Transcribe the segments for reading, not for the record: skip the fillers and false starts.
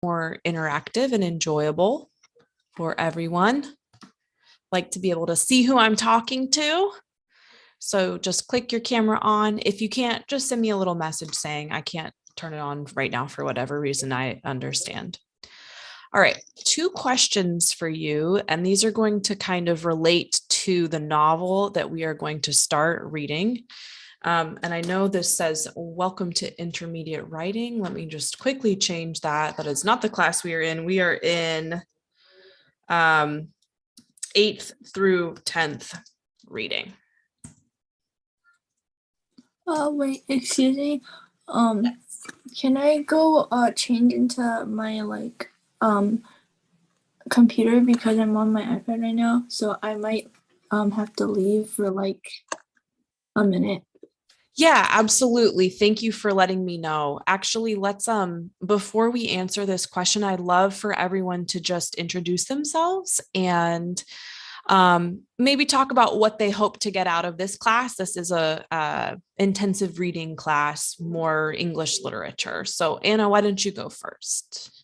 more interactive and enjoyable for everyone. Like to be able to see who I'm talking to. So just click your camera on. If you can't, just send me a little message saying I can't turn it on right now for whatever reason. I understand. All right, 2 questions for you, and these are going to kind of relate to the novel that we are going to start reading. And I know this says, welcome to intermediate writing. Let me just quickly change that. That is not the class we are in. We are in 8th through 10th reading. Wait, excuse me. Can I go change into my computer because I'm on my iPad right now, so I might have to leave for like a minute. Yeah, absolutely. Thank you for letting me know. Actually, let's before we answer this question, I'd love for everyone to just introduce themselves and maybe talk about what they hope to get out of this class. This is a intensive reading class, more English literature. So Anna, why don't you go first?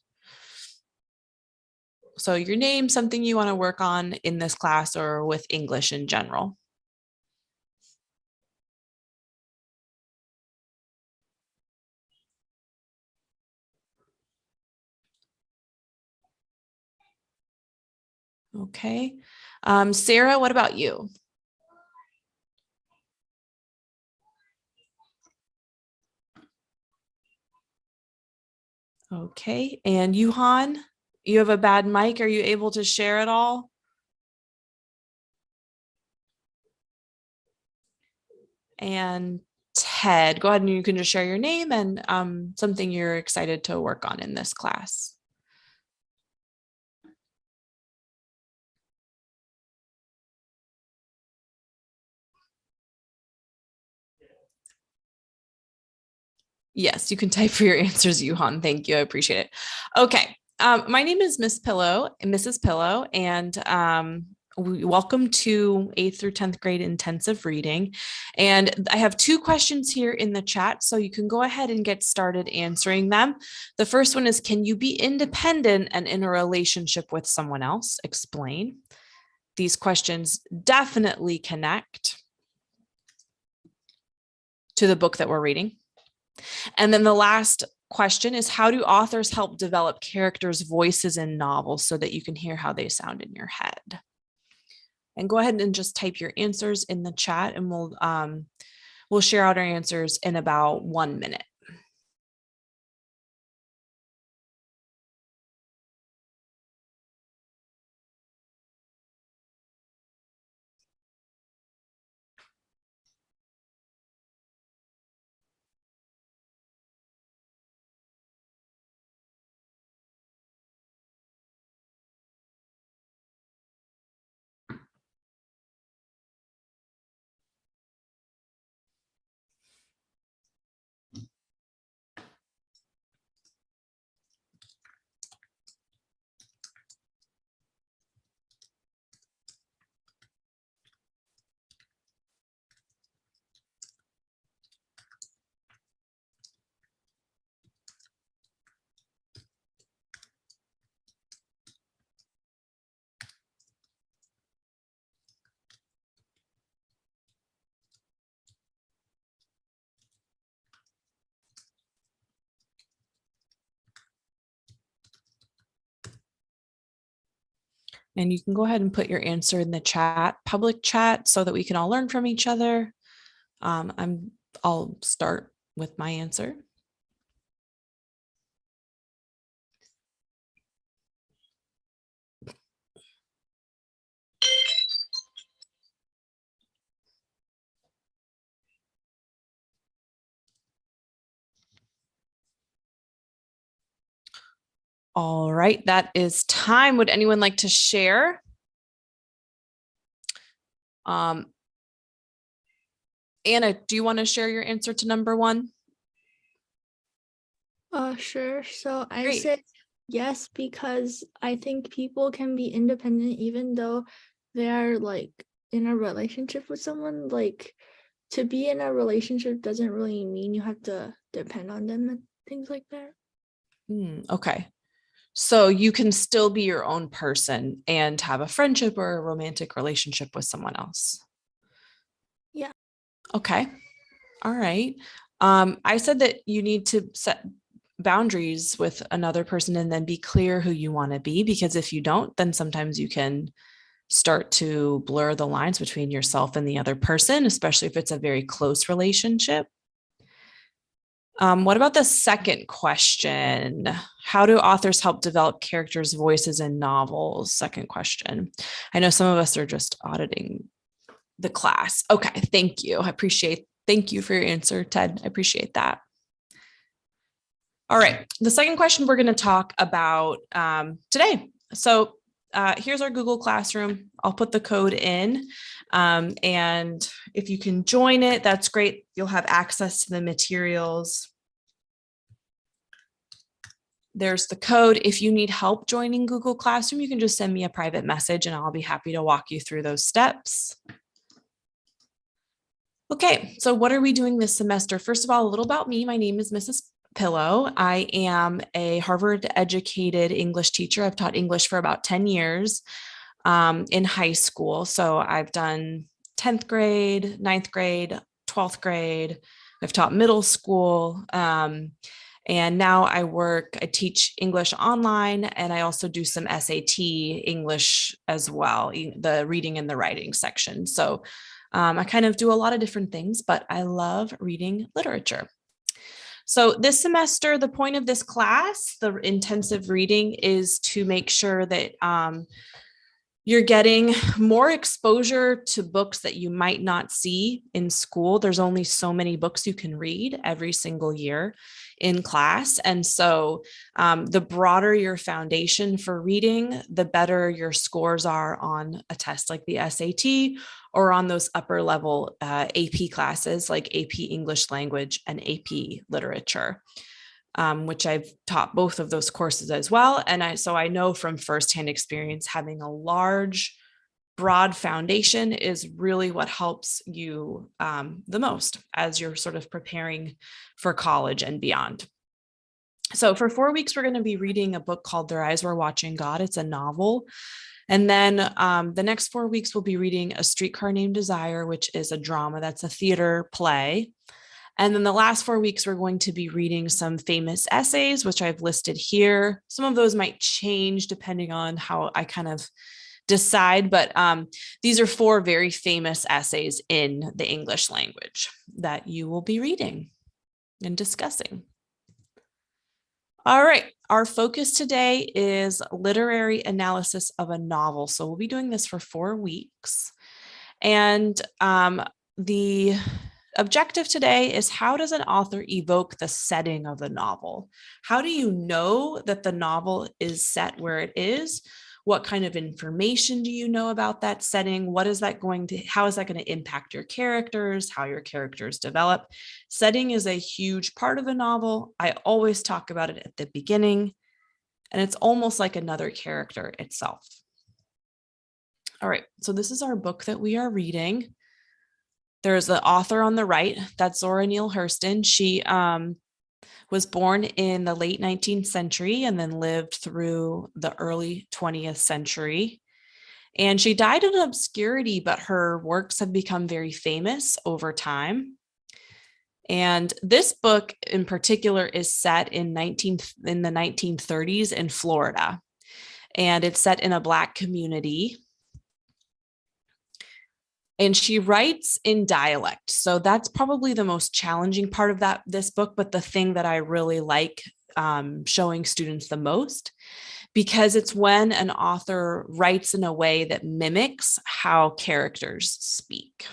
So your name, something you want to work on in this class or with English in general. Okay. Sarah, what about you? Okay. And Yuhan, you have a bad mic. Are you able to share it all? And Ted, go ahead and you can just share your name and something you're excited to work on in this class. Yes, you can type for your answers, Yuhan. Thank you. I appreciate it. Okay. My name is Mrs. Pillow, and welcome to 8th through 10th grade intensive reading. And I have 2 questions here in the chat, so you can go ahead and get started answering them. The first one is, can you be independent and in a relationship with someone else? Explain. These questions definitely connect to the book that we're reading. And then the last question is, how do authors help develop characters' voices in novels so that you can hear how they sound in your head? And go ahead and just type your answers in the chat, and we'll share out our answers in about 1 minute. And you can go ahead and put your answer in the chat, public chat, so that we can all learn from each other. I'll start with my answer. All right, that is time. Would anyone like to share? Anna, do you want to share your answer to number 1? Sure. So I said yes, because I think people can be independent even though they're like in a relationship with someone. Like, to be in a relationship doesn't really mean you have to depend on them and things like that. Okay. So you can still be your own person and have a friendship or a romantic relationship with someone else. Yeah. Okay. All right. I said that you need to set boundaries with another person and then be clear who you want to be, because if you don't, then sometimes you can start to blur the lines between yourself and the other person, especially if it's a very close relationship. What about the second question? How do authors help develop characters' voices in novels? Second question. I know some of us are just auditing the class. Okay, thank you. Thank you for your answer, Ted. I appreciate that. All right, the second question we're going to talk about today. So here's our Google Classroom. I'll put the code in. And if you can join it, that's great. You'll have access to the materials. There's the code. If you need help joining Google Classroom, you can just send me a private message and I'll be happy to walk you through those steps. Okay, so what are we doing this semester? First of all, a little about me. My name is Mrs. Pillow. I am a Harvard educated English teacher. I've taught English for about 10 years in high school. So I've done 10th grade, 9th grade, 12th grade. I've taught middle school. And now I teach English online, and I also do some SAT English as well, the reading and the writing section. So I kind of do a lot of different things, but I love reading literature. So this semester, the point of this class, the intensive reading, is to make sure that you're getting more exposure to books that you might not see in school. There's only so many books you can read every single year in class. And so the broader your foundation for reading, the better your scores are on a test like the SAT or on those upper level AP classes like AP English Language and AP Literature. Which I've taught both of those courses as well. And so I know from firsthand experience, having a large, broad foundation is really what helps you the most as you're sort of preparing for college and beyond. So for 4 weeks, we're going to be reading a book called Their Eyes Were Watching God. It's a novel. And then the next 4 weeks, we'll be reading A Streetcar Named Desire, which is a drama. That's a theater play. And then the last 4 weeks, we're going to be reading some famous essays, which I've listed here. Some of those might change depending on how I kind of decide, but these are 4 very famous essays in the English language that you will be reading and discussing. All right, our focus today is literary analysis of a novel. So we'll be doing this for 4 weeks. And the objective today is, how does an author evoke the setting of the novel? How do you know that the novel is set where it is? What kind of information do you know about that setting? How is that going to impact your characters, how your characters develop? Setting is a huge part of a novel. I always talk about it at the beginning, and it's almost like another character itself. All right, so this is our book that we are reading. There's the author on the right, that's Zora Neale Hurston. She was born in the late 19th century and then lived through the early 20th century. And she died in obscurity, but her works have become very famous over time. And this book in particular is set in the 1930s in Florida. And it's set in a Black community. And she writes in dialect. So that's probably the most challenging part of this book, but the thing that I really like showing students the most, because it's when an author writes in a way that mimics how characters speak.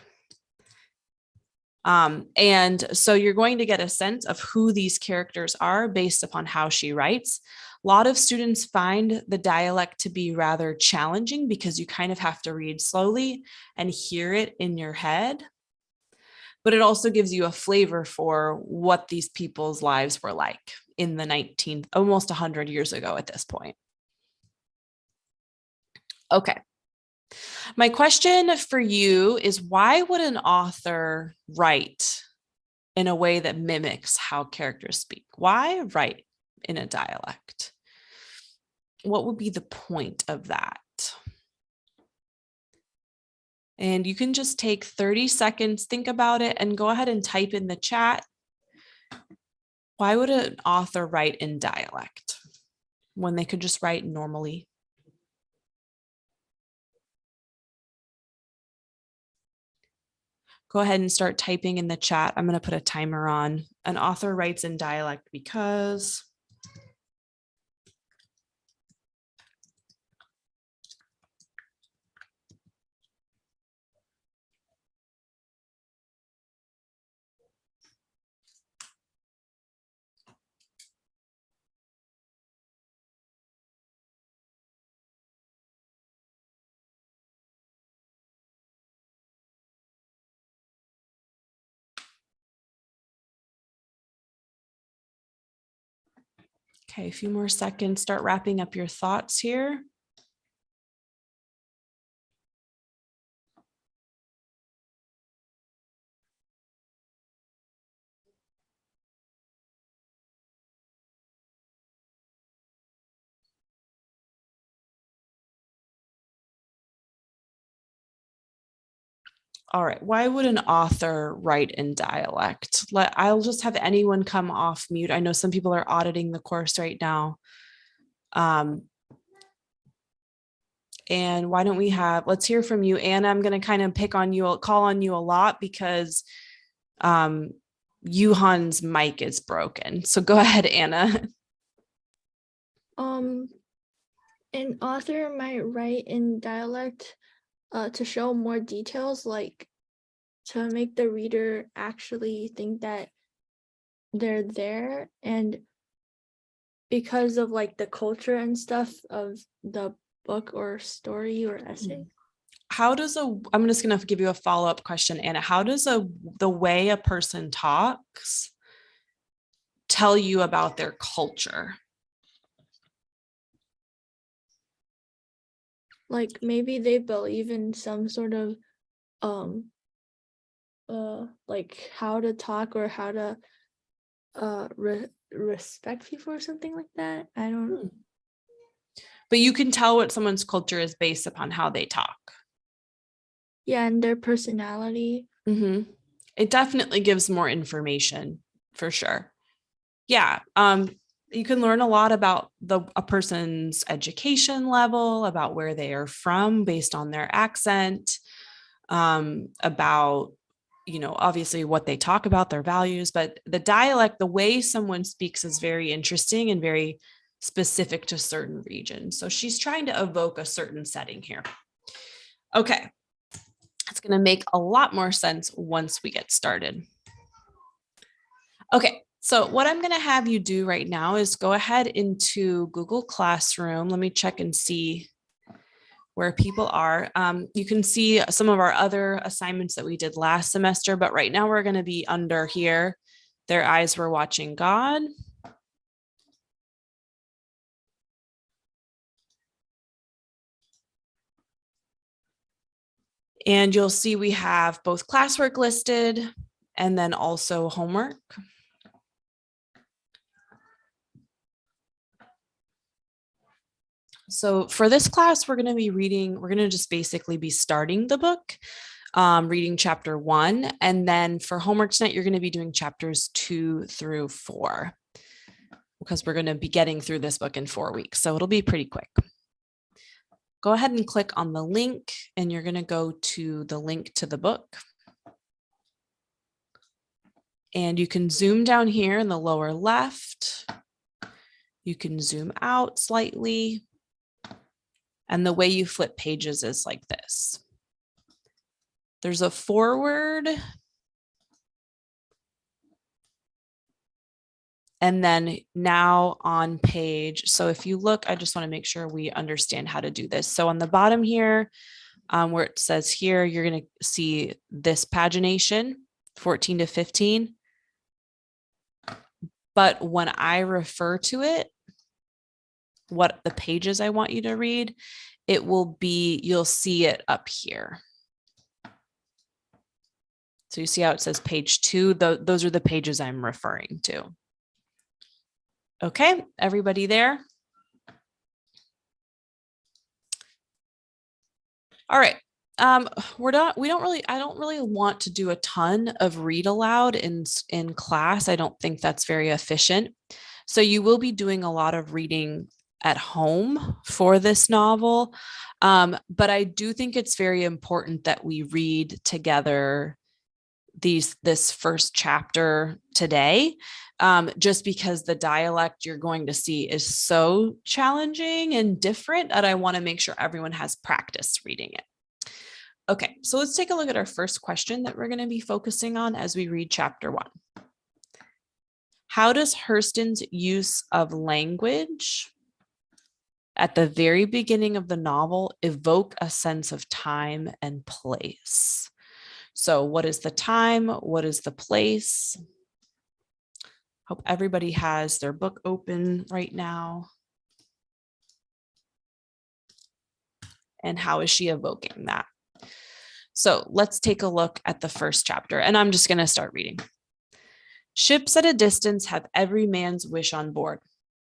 And so you're going to get a sense of who these characters are based upon how she writes. A lot of students find the dialect to be rather challenging because you kind of have to read slowly and hear it in your head. But it also gives you a flavor for what these people's lives were like in the almost 100 years ago at this point. Okay. My question for you is, why would an author write in a way that mimics how characters speak? Why write in a dialect? what would be the point of that? And you can just take 30 seconds, think about it, and go ahead and type in the chat. Why would an author write in dialect when they could just write normally? Go ahead and start typing in the chat. I'm going to put a timer on. An author writes in dialect because. Okay, a few more seconds. Start wrapping up your thoughts here. All right, why would an author write in dialect? I'll just have anyone come off mute. I know some people are auditing the course right now. And why don't we let's hear from you, Anna. I'm going to kind of call on you a lot because Yuhan's mic is broken. So go ahead, Anna. An author might write in dialect to show more details, like to make the reader actually think that they're there, and because of like the culture and stuff of the book or story or essay. I'm just going to give you a follow-up question, Anna. How does the way a person talks tell you about their culture? Like maybe they believe in some sort of like how to talk or how to respect people or something like that. I don't. But you can tell what someone's culture is based upon how they talk. Yeah, and their personality. Mm-hmm. It definitely gives more information for sure. Yeah. You can learn a lot about a person's education level, about where they are from based on their accent, about, obviously what they talk about, their values, but the dialect, the way someone speaks is very interesting and very specific to certain regions. So she's trying to evoke a certain setting here. Okay. It's going to make a lot more sense once we get started. Okay. So what I'm going to have you do right now is go ahead into Google Classroom. Let me check and see where people are. You can see some of our other assignments that we did last semester, but right now we're going to be under here. Their eyes were watching God. And you'll see we have both classwork listed and then also homework. So for this class, we're going to just basically be starting the book, reading chapter 1. And then for homework tonight, you're going to be doing chapters 2 through 4 because we're going to be getting through this book in 4 weeks. So it'll be pretty quick. Go ahead and click on the link and you're going to go to the link to the book. And you can zoom down here in the lower left. You can zoom out slightly. And the way you flip pages is like this. There's a forward. And then now on page. So if you look, I just want to make sure we understand how to do this. So on the bottom here, where it says here, you're going to see this pagination, 14 to 15. But when I refer to it, what the pages I want you to read, it will be, you'll see it up here. So you see how it says page 2, those are the pages I'm referring to. Okay, everybody there? All right. I don't really want to do a ton of read aloud in class. I don't think that's very efficient. So you will be doing a lot of reading at home for this novel. But I do think it's very important that we read together this first chapter today, just because the dialect you're going to see is so challenging and different that I want to make sure everyone has practice reading it. Okay, so let's take a look at our first question that we're going to be focusing on as we read chapter 1. How does Hurston's use of language at the very beginning of the novel evoke a sense of time and place? So what is the time? What is the place? Hope everybody has their book open right now. And how is she evoking that? So let's take a look at the first chapter, and I'm just going to start reading. Ships at a distance have every man's wish on board.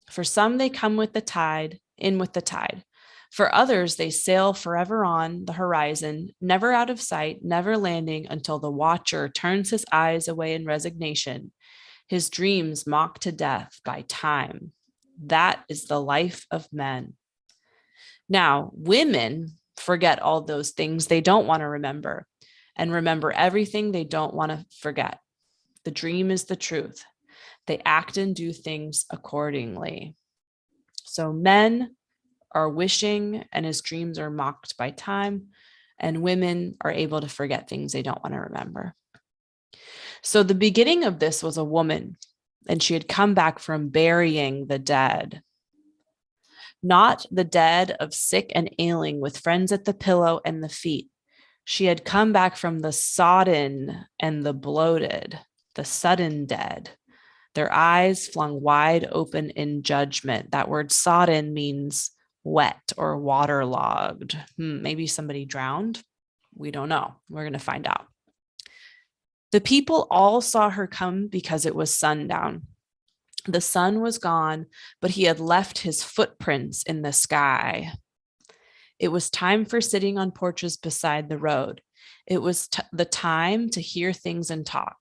For some, they come with the tide, in with the tide. For others, they sail forever on the horizon, never out of sight, never landing until the watcher turns his eyes away in resignation, his dreams mocked to death by time. That is the life of men. Now, women forget all those things they don't want to remember and remember everything they don't want to forget. The dream is the truth. They act and do things accordingly. So men are wishing and his dreams are mocked by time, and women are able to forget things they don't want to remember. So the beginning of this was a woman, and she had come back from burying the dead. Not the dead of sick and ailing with friends at the pillow and the feet. She had come back from the sodden and the bloated, the sudden dead, their eyes flung wide open in judgment. That word sodden means wet or waterlogged. Maybe somebody drowned. We don't know. We're going to find out. The people all saw her come because it was sundown. The sun was gone, but he had left his footprints in the sky. It was time for sitting on porches beside the road. It was the time to hear things and talk.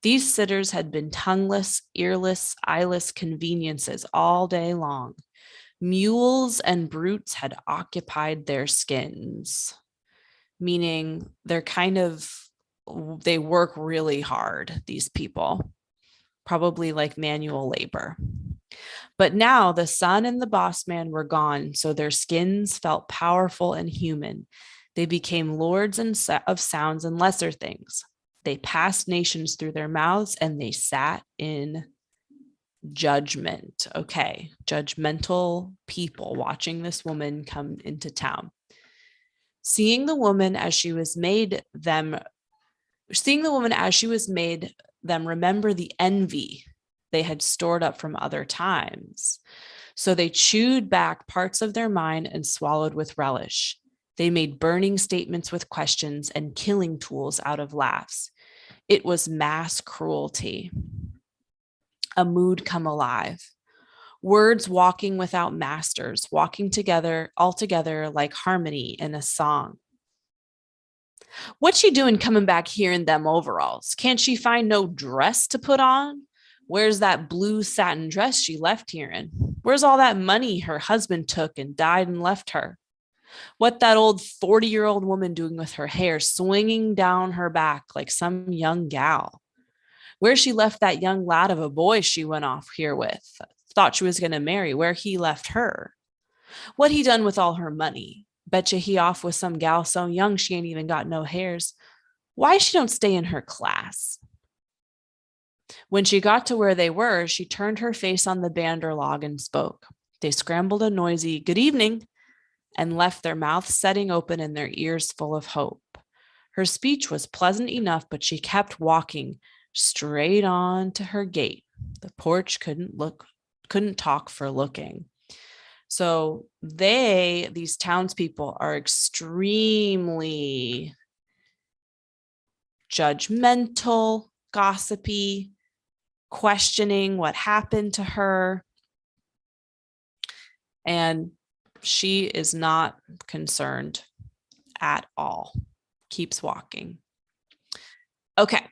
These sitters had been tongueless, earless, eyeless conveniences all day long. Mules and brutes had occupied their skins, meaning they work really hard, these people, probably like manual labor. But now the sun and the boss man were gone, so their skins felt powerful and human. They became lords of sounds and lesser things. They passed nations through their mouths and they sat in judgment. Okay, judgmental people watching this woman come into town. Seeing the woman as she was made them remember the envy they had stored up from other times. So they chewed back parts of their mind and swallowed with relish. They made burning statements with questions and killing tools out of laughs. It was mass cruelty. A mood come alive. Words walking without masters, walking together, all together like harmony in a song. What's she doing coming back here in them overalls? Can't she find no dress to put on? Where's that blue satin dress she left here in? Where's all that money her husband took and died and left her? What that old 40-year-old woman doing with her hair swinging down her back like some young gal? Where she left that young lad of a boy she went off here with, thought she was going to marry, where he left her? What he done with all her money? Betcha he off with some gal so young she ain't even got no hairs. Why she don't stay in her class? When she got to where they were, she turned her face on the bander log and spoke. They scrambled a noisy "good evening" and left their mouths setting open and their ears full of hope. Her speech was pleasant enough, but she kept walking straight on to her gate. The porch couldn't talk for looking. So these townspeople are extremely judgmental, gossipy, questioning what happened to her. And she is not concerned at all. Keeps walking. Okay,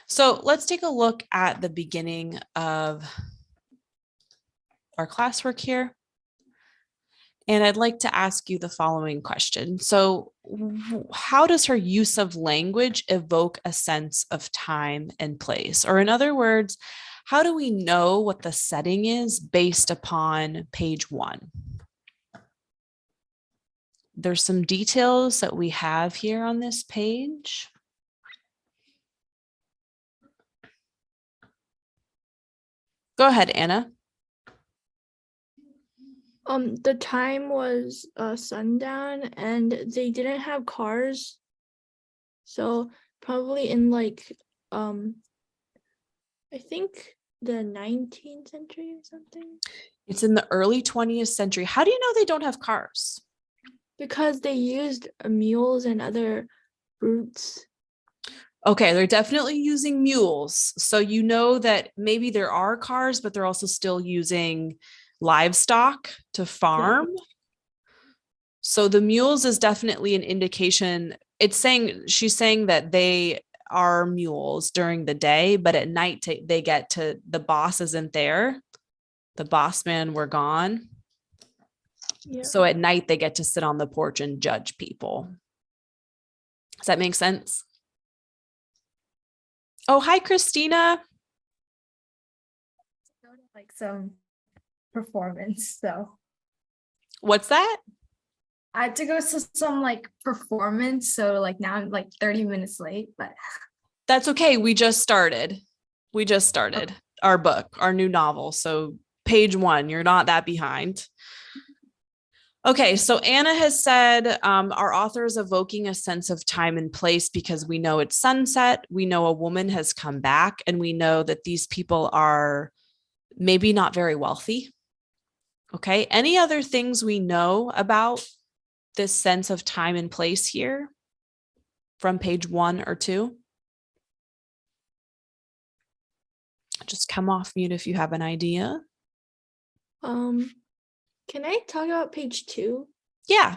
so let's take a look at the beginning of our classwork here. And I'd like to ask you the following question. So, how does her use of language evoke a sense of time and place? Or in other words, how do we know what the setting is based upon page 1? There's some details that we have here on this page. Go ahead, Anna. The time was sundown and they didn't have cars. So probably in like I think the 19th century or something. It's in the early 20th century. How do you know they don't have cars? Because they used mules and other routes. Okay, they're definitely using mules. So you know that maybe there are cars, but they're also still using livestock to farm. Yeah. So the mules is definitely an indication. She's saying that they are mules during the day, but at night they get to, the boss isn't there. The boss man were gone. Yeah. So at night they get to sit on the porch and judge people. Does that make sense? Oh, hi, Christina. Like some performance, so. What's that? I had to go to some like performance, so like now I'm like 30 minutes late, but. That's okay. We just started our book, our new novel. So page 1, you're not that behind. Okay, so Anna has said our author is evoking a sense of time and place because we know it's sunset, we know a woman has come back, and we know that these people are maybe not very wealthy. Okay, any other things we know about this sense of time and place here from page 1 or 2? Just come off mute if you have an idea. Can I talk about page 2? Yeah.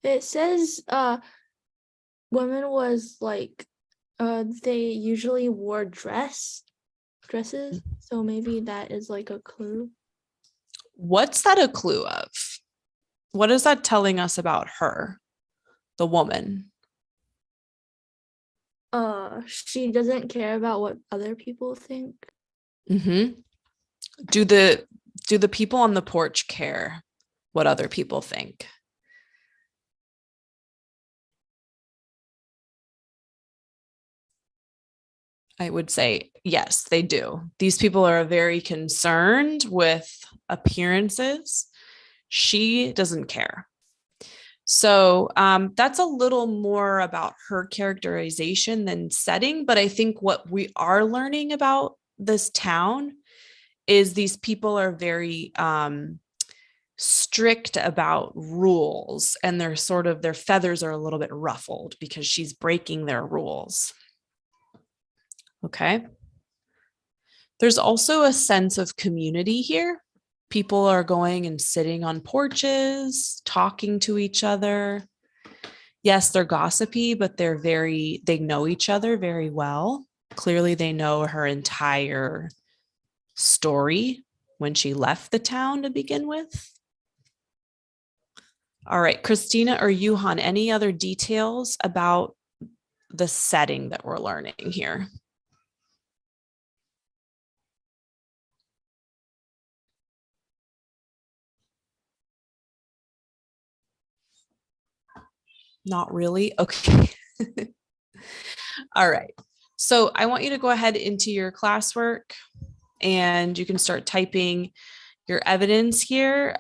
It says women was like they usually wore dresses, so maybe that is like a clue. What's that a clue of? What is that telling us about her, the woman? She doesn't care about what other people think. Mm-hmm. Do the people on the porch care what other people think? I would say yes, they do. These people are very concerned with appearances. She doesn't care. So that's a little more about her characterization than setting. But I think what we are learning about this town is these people are very strict about rules, and their feathers are a little bit ruffled because she's breaking their rules. Okay. There's also a sense of community here. People are going and sitting on porches, talking to each other. Yes, they're gossipy, but they know each other very well. Clearly, they know her entire story when she left the town to begin with. All right, Christina or Yuhan, any other details about the setting that we're learning here? Not really? Okay. All right. So I want you to go ahead into your classwork and you can start typing your evidence here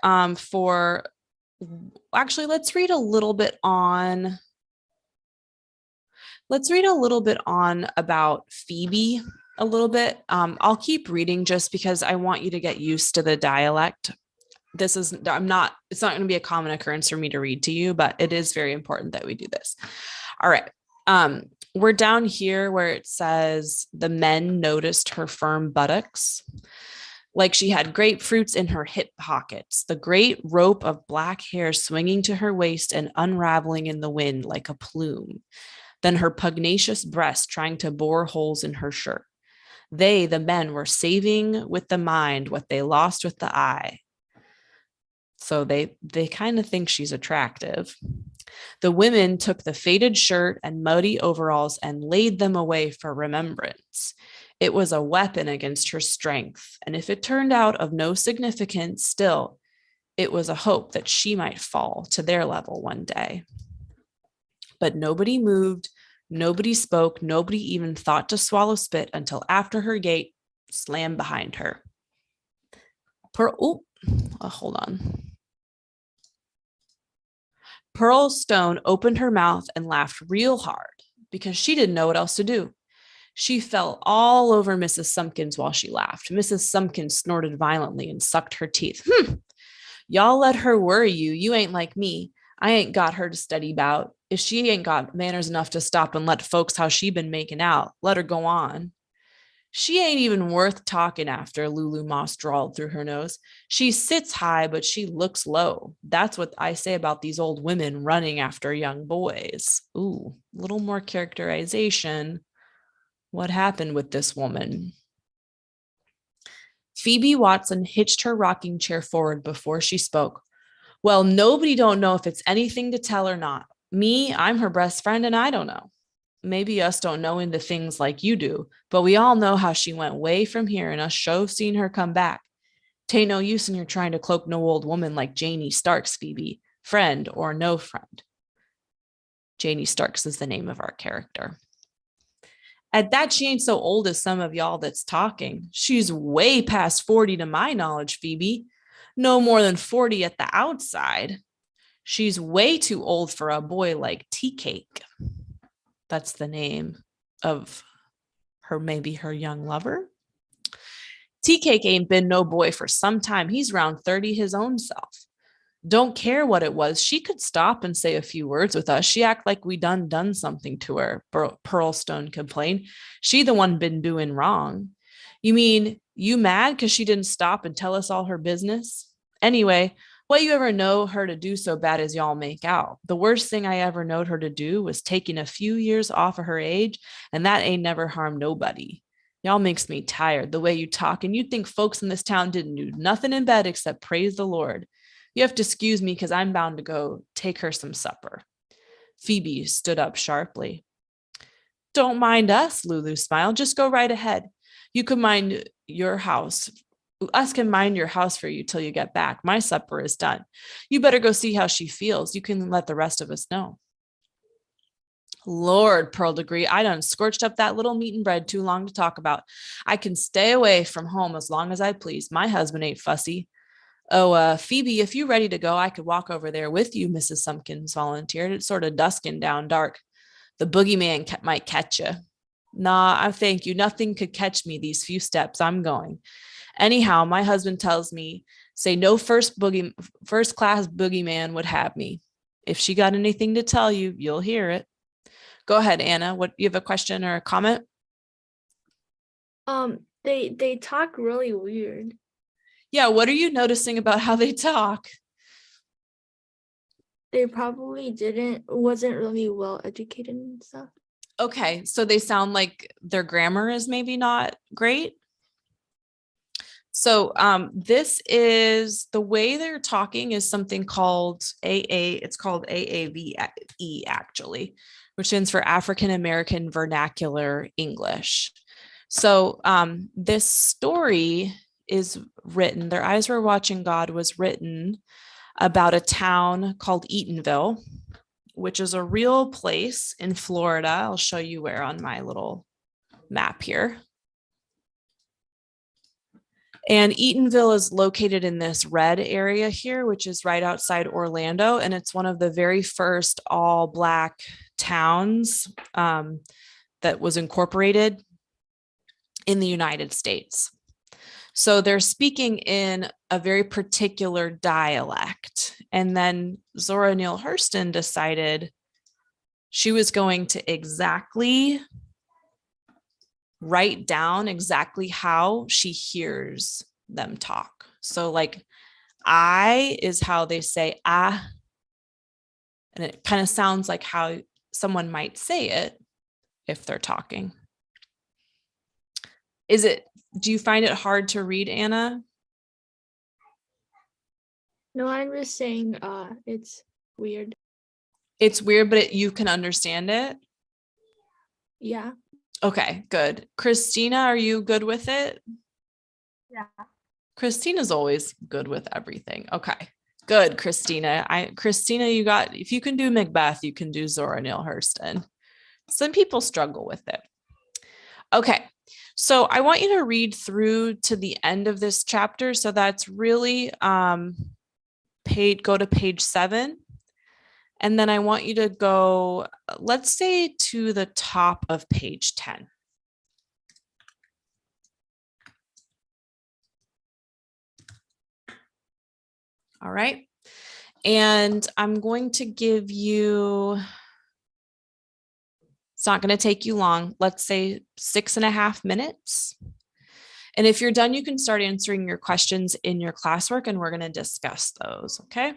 actually, let's read a little bit on about Phoebe a little bit. I'll keep reading just because I want you to get used to the dialect. It's not going to be a common occurrence for me to read to you, but it is very important that we do this. All right. We're down here where it says the men noticed her firm buttocks. like she had grapefruits in her hip pockets, the great rope of black hair swinging to her waist and unraveling in the wind like a plume. Then her pugnacious breast trying to bore holes in her shirt. They, the men, were saving with the mind what they lost with the eye. So they kind of think she's attractive. The women took the faded shirt and muddy overalls and laid them away for remembrance. It was a weapon against her strength, and if it turned out of no significance, still, it was a hope that she might fall to their level one day. But nobody moved, nobody spoke, nobody even thought to swallow spit until after her gate slammed behind her. Hold on. Pearl Stone opened her mouth and laughed real hard because she didn't know what else to do. She fell all over Mrs. Sumpkins while she laughed. Mrs. Sumpkins snorted violently and sucked her teeth. Y'all let her worry you. You ain't like me. I ain't got her to study about. If she ain't got manners enough to stop and let folks how she been making out, let her go on. She ain't even worth talking after, Lulu Moss drawled through her nose. She sits high, but she looks low. That's what I say about these old women running after young boys. Ooh, a little more characterization. What happened with this woman? Phoebe Watson hitched her rocking chair forward before she spoke. Well, nobody don't know if it's anything to tell or not. Me, I'm her best friend, and I don't know. Maybe us don't know into things like you do, but we all know how she went way from here and us show seen her come back. Tain't no use in you're trying to cloak no old woman like Janie Starks, Phoebe, friend or no friend. Janie Starks is the name of our character. At that, she ain't so old as some of y'all that's talking. She's way past 40 to my knowledge, Phoebe. No more than 40 at the outside. She's way too old for a boy like Tea Cake. That's the name of her, maybe her young lover. Tea Cake ain't been no boy for some time. He's round 30 his own self. Don't care what it was. She could stop and say a few words with us. She act like we done something to her, Pearlstone complained. She the one been doing wrong. You mean you mad because she didn't stop and tell us all her business? Anyway, what you ever know her to do so bad as y'all make out? The worst thing I ever knowed her to do was taking a few years off of her age, and that ain't never harmed nobody. Y'all makes me tired the way you talk, and you think folks in this town didn't do nothing in bed except praise the Lord. You have to excuse me because I'm bound to go take her some supper. Phoebe stood up sharply. Don't mind us, Lulu smiled. Just go right ahead. You can mind your house. Us can mind your house for you till you get back. My supper is done. You better go see how she feels. You can let the rest of us know. Lord, Pearl Degree, I done scorched up that little meat and bread too long to talk about. I can stay away from home as long as I please. My husband ain't fussy. Oh, Phoebe, if you're ready to go, I could walk over there with you, Mrs. Sumpkins volunteered. It's sort of dusking down dark. The boogeyman might catch you. Nah, I thank you. Nothing could catch me these few steps. I'm going. Anyhow, my husband tells me, say no first class boogeyman would have me. If she got anything to tell you, you'll hear it. Go ahead, Anna. What, you have a question or a comment? They talk really weird. Yeah, what are you noticing about how they talk? They probably wasn't really well educated and stuff. Okay, so they sound like their grammar is maybe not great. So this is the way they're talking is something called AA. It's called AAVE actually, which stands for African American Vernacular English. So this story is written, Their Eyes Were Watching God was written about a town called Eatonville, which is a real place in Florida. I'll show you where on my little map here. And Eatonville is located in this red area here, which is right outside Orlando. And it's one of the very first all Black towns that was incorporated in the United States. So they're speaking in a very particular dialect. And then Zora Neale Hurston decided she was going to exactly write down exactly how she hears them talk. So like I is how they say ah, and it kind of sounds like how someone might say it if they're talking. Do you find it hard to read, Anna? No, I'm just saying it's weird. It's weird, but you can understand it? Yeah. Okay, good. Christina, are you good with it? Yeah. Christina's always good with everything. Okay, good, Christina. Christina, you got, if you can do Macbeth, you can do Zora Neale Hurston. Some people struggle with it. Okay, so I want you to read through to the end of this chapter. So that's really go to page 7. And then I want you to go, let's say to the top of page 10. All right. And I'm going to give you, it's not going to take you long. Let's say 6.5 minutes. And if you're done, you can start answering your questions in your classwork and we're going to discuss those. Okay.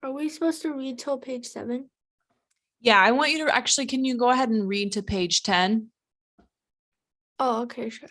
Are we supposed to read till page 7? Yeah, I want you to actually, can you go ahead and read to page 10? Oh, okay, sure.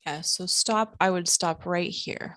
Yeah, so stop, I would stop right here.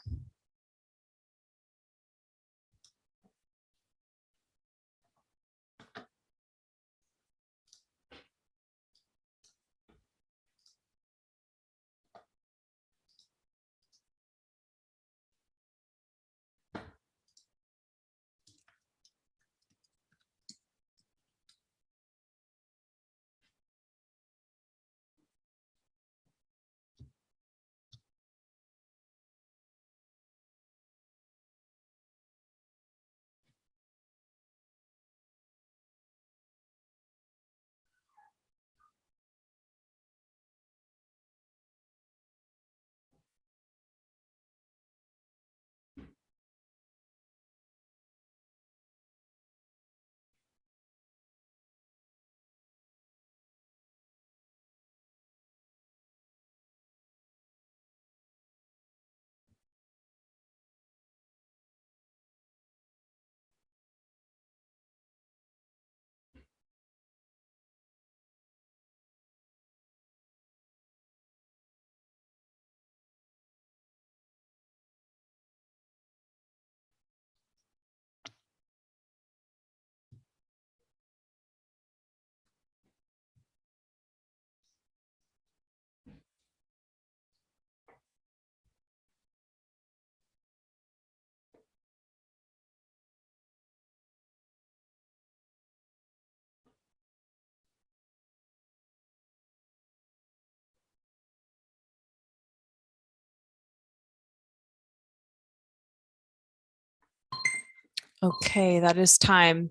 Okay, that is time.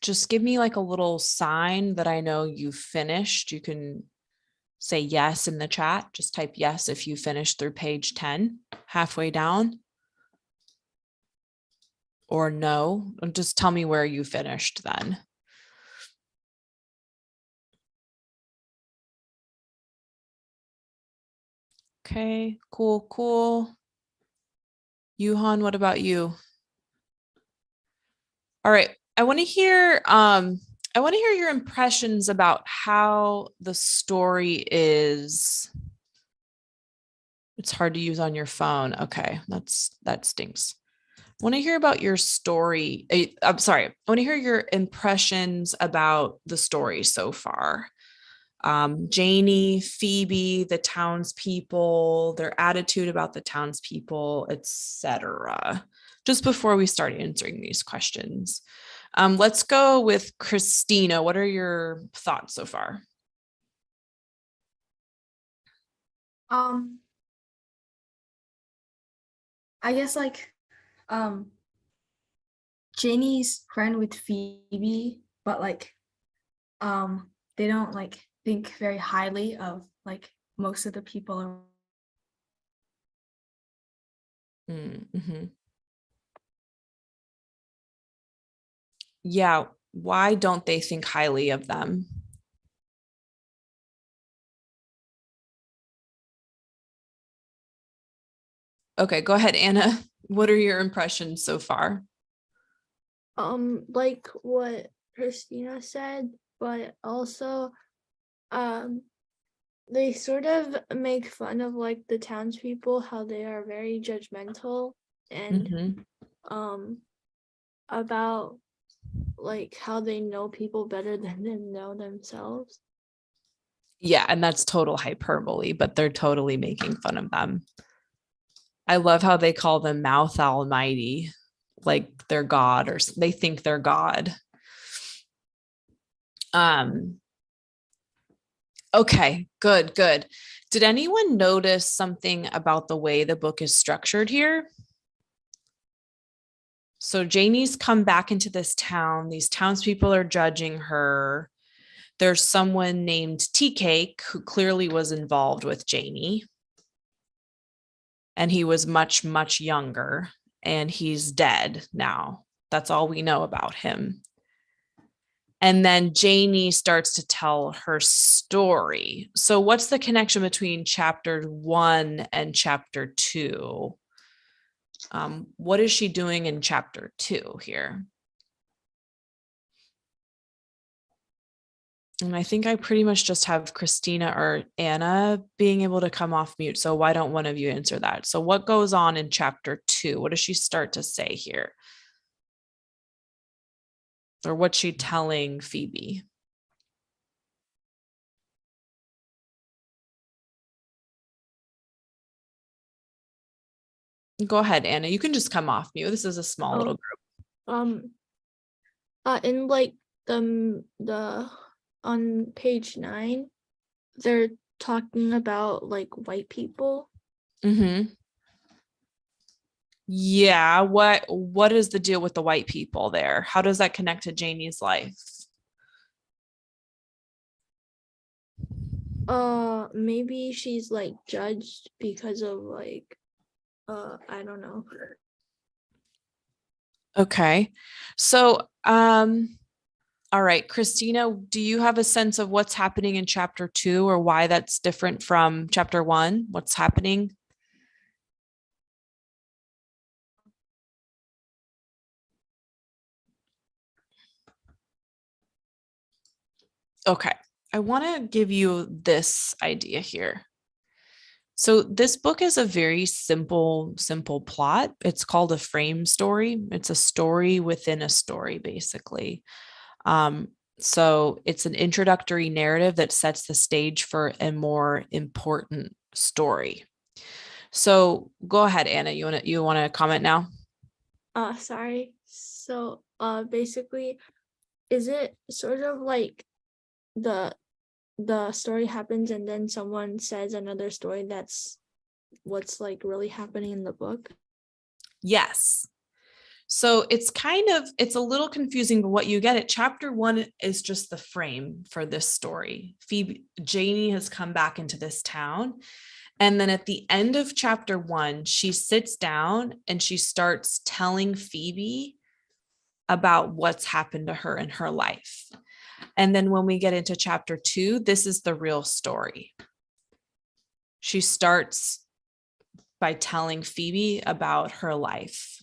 Just give me like a little sign that I know you finished. You can say yes in the chat. Just type yes if you finished through page 10, halfway down. Or no, just tell me where you finished then. Okay, cool, cool. Yuhan, what about you? All right, I want to hear your impressions about how the story is. It's hard to use on your phone. Okay, that stinks. I want to hear about your story. I'm sorry. I want to hear your impressions about the story so far. Janie, Phoebe, the townspeople, their attitude about the townspeople, etc. Just before we start answering these questions, let's go with Christina. What are your thoughts so far? I guess like Janie's friend with Phoebe, but like they don't like think very highly of like most of the people. Mm-hmm. Yeah, why don't they think highly of them? Okay, go ahead, Anna. What are your impressions so far? Like what Christina said, but also they sort of make fun of like the townspeople, how they are very judgmental and Mm-hmm. about like how they know people better than they know themselves. Yeah, and that's total hyperbole, but they're totally making fun of them. I love how they call them Mouth Almighty, like they're God, or they think they're God. Okay, good, good. Did anyone notice something about the way the book is structured here? So Janie's come back into this town. These townspeople are judging her. There's someone named Tea Cake who clearly was involved with Janie. And he was much, much younger. And he's dead now. That's all we know about him. And then Janie starts to tell her story. So, what's the connection between chapter 1 and chapter 2? What is she doing in chapter 2 here? And I think I pretty much just have Christina or Anna being able to come off mute. So why don't one of you answer that? So what goes on in chapter 2? What does she start to say here? Or what's she telling Phoebe? Go ahead, Anna. You can just come off mute. This is a small little group. In like the on page 9, they're talking about like white people. Yeah, what is the deal with the white people there? How does that connect to Janie's life? Maybe she's like judged because of like I don't know. Okay. So, all right, Christina, do you have a sense of what's happening in chapter 2 or why that's different from chapter 1? What's happening? Okay. I want to give you this idea here. So this book is a very simple plot. It's called a frame story. It's a story within a story, basically. So it's an introductory narrative that sets the stage for a more important story. So go ahead, Anna. You want to comment now? Sorry. So basically, is it sort of like the story happens and then someone says another story that's what's like really happening in the book? Yes. So it's a little confusing, but what you get at chapter 1 is just the frame for this story. Janie has come back into this town. And then at the end of chapter 1, she sits down and she starts telling Phoebe about what's happened to her in her life. And then when we get into chapter 2, this is the real story. She starts by telling Phoebe about her life.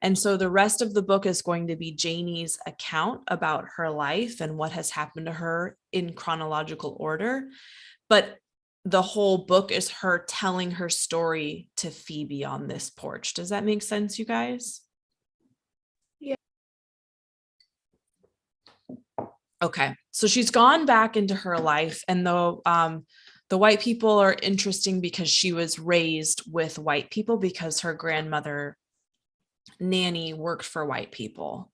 And so the rest of the book is going to be Janie's account about her life and what has happened to her in chronological order. But the whole book is her telling her story to Phoebe on this porch. Does that make sense, you guys? Yeah. Okay. So she's gone back into her life, and the white people are interesting because she was raised with white people because her grandmother nanny worked for white people.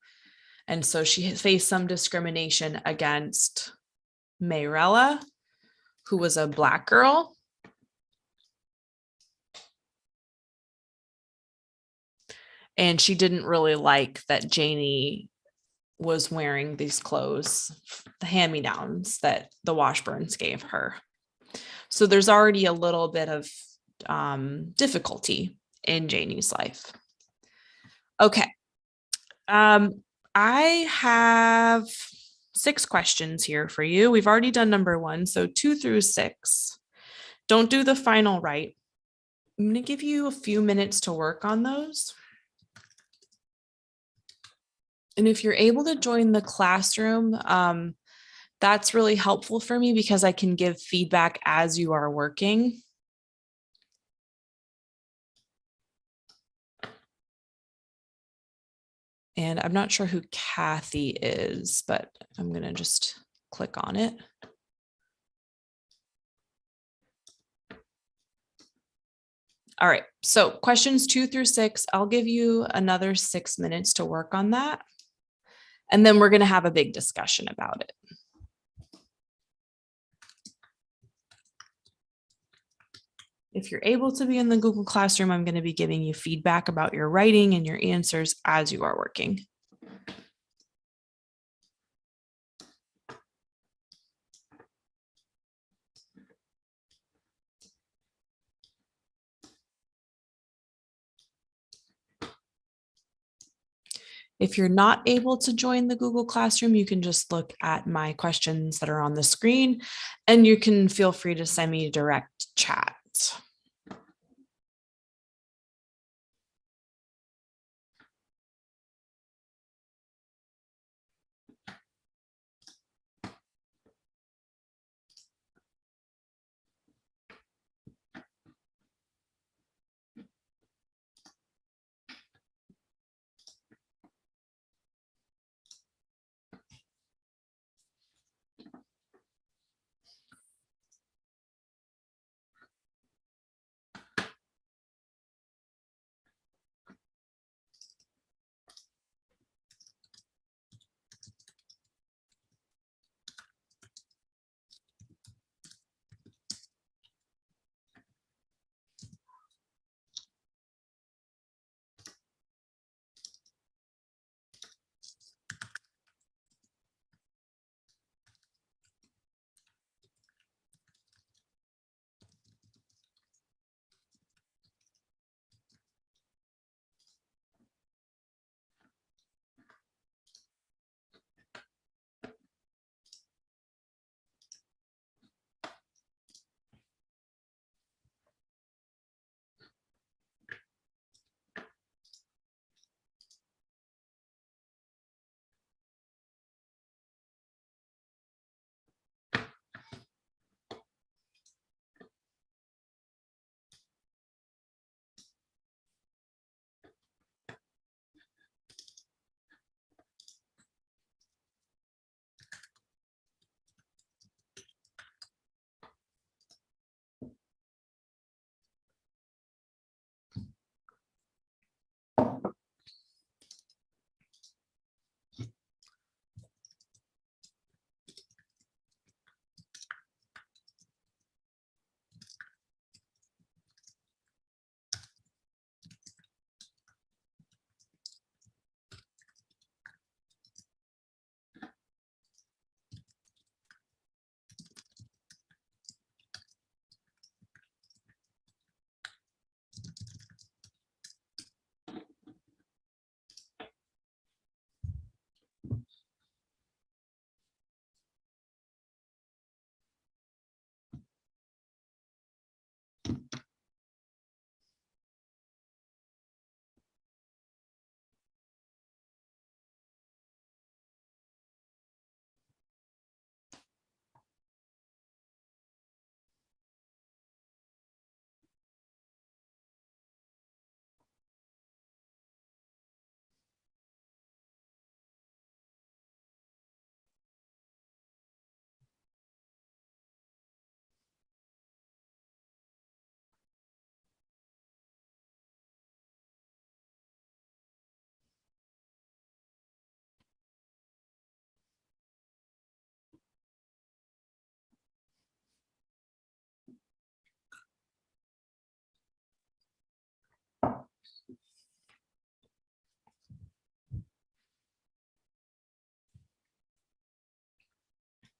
And so she faced some discrimination against Mayrella, who was a Black girl. And she didn't really like that Janie was wearing these clothes, the hand-me-downs that the Washburns gave her. So there's already a little bit of difficulty in Janie's life. Okay. I have 6 questions here for you. We've already done number 1, so 2 through 6. Don't do the final right. I'm going to give you a few minutes to work on those. And if you're able to join the classroom, that's really helpful for me because I can give feedback as you are working. And I'm not sure who Kathy is, but I'm going to just click on it. All right, so questions 2 through 6, I'll give you another 6 minutes to work on that. And then we're going to have a big discussion about it. If you're able to be in the Google Classroom, I'm going to be giving you feedback about your writing and your answers as you are working. If you're not able to join the Google Classroom, you can just look at my questions that are on the screen, and you can feel free to send me direct chat.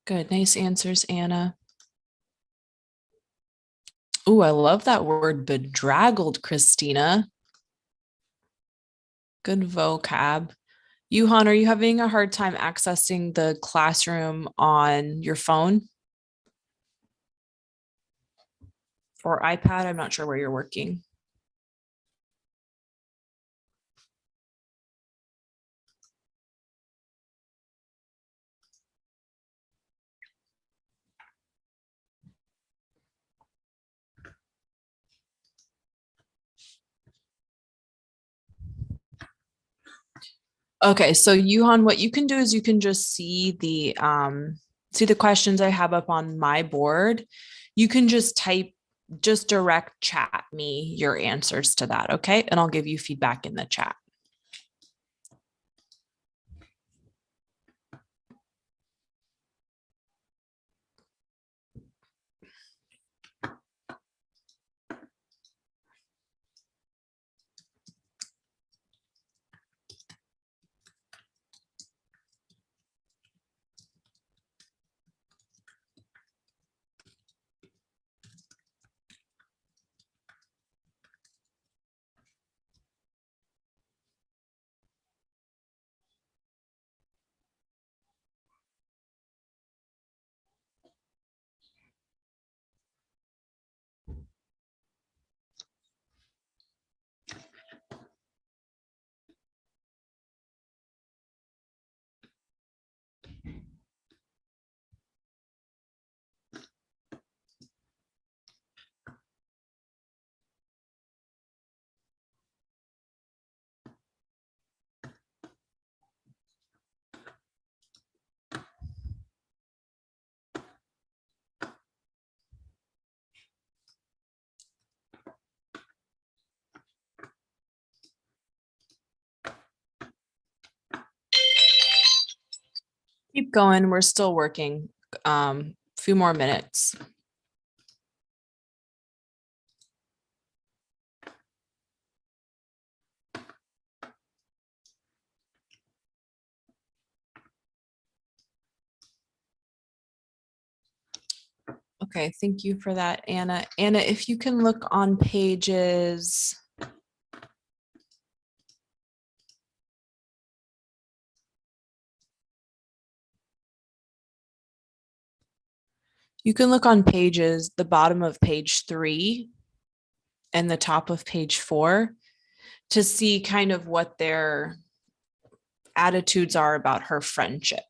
Good. Nice answers, Anna. Oh, I love that word bedraggled, Christina. Good vocab. Yuhan, are you having a hard time accessing the classroom on your phone or iPad? I'm not sure where you're working. Okay, so Yuhan, what you can do is you can just see the questions I have up on my board. You can just direct chat me your answers to that, okay? And I'll give you feedback in the chat. Keep going. We're still working. Few more minutes. Okay, thank you for that, Anna. Anna, if you can look on pages. You can look on pages, the bottom of page 3 and the top of page 4 to see kind of what their attitudes are about her friendship.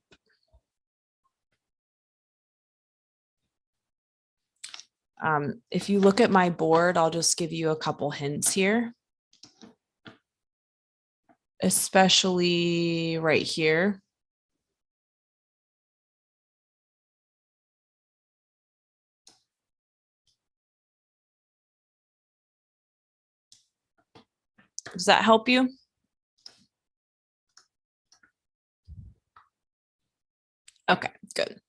If you look at my board, I'll just give you a couple hints here. Especially right here. Does that help you? Okay, good.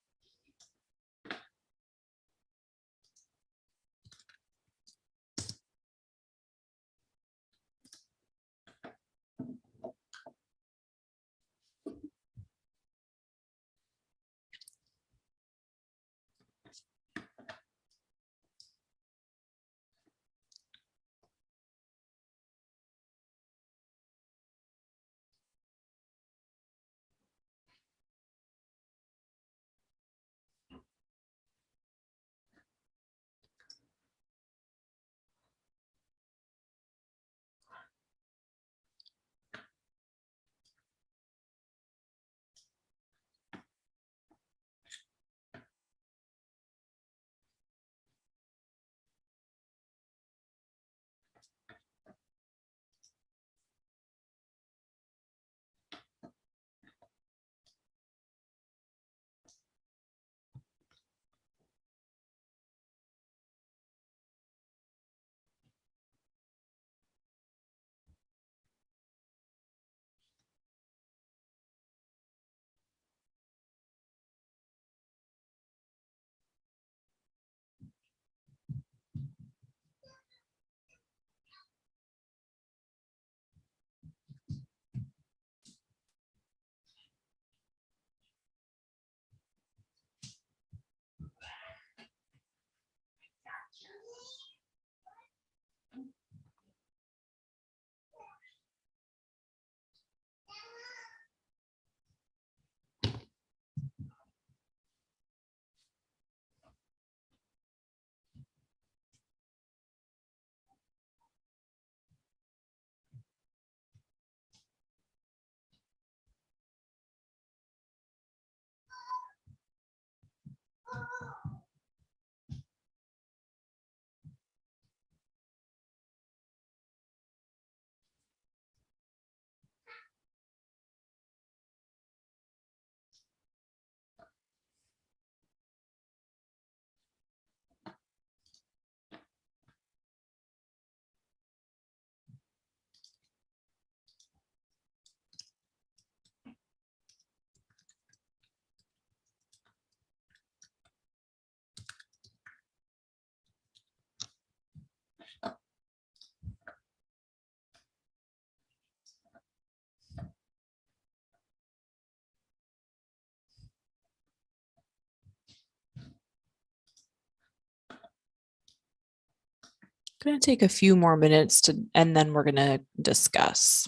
going to take a few more minutes and then we're going to discuss.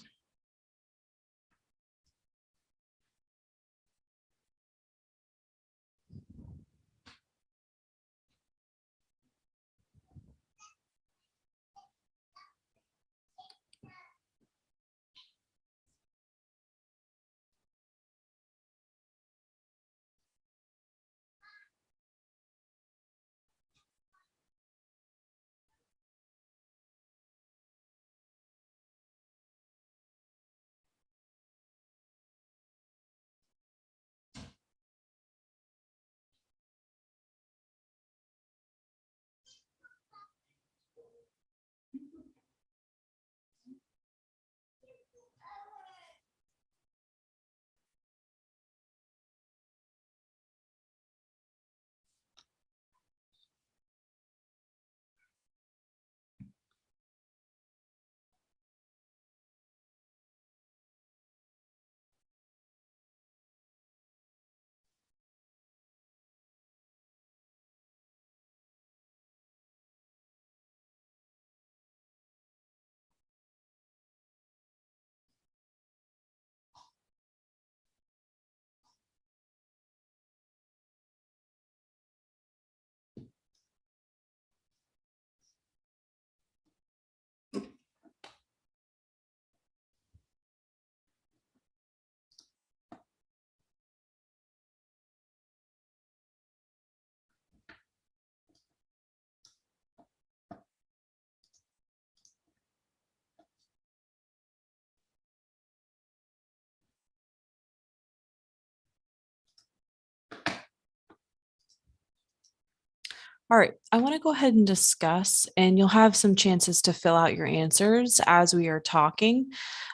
All right, I want to go ahead and discuss, and you'll have some chances to fill out your answers as we are talking.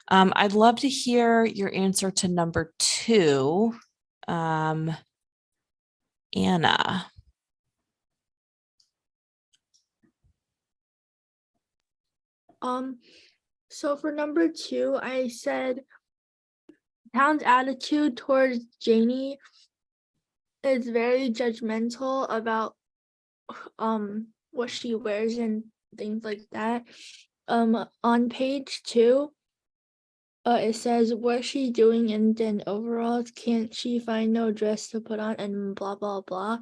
I'd love to hear your answer to number 2, Anna. So for number 2, I said town's attitude towards Janie is very judgmental about what she wears and things like that. On page 2, it says, what's she doing in den overalls? Can't she find no dress to put on and blah blah blah.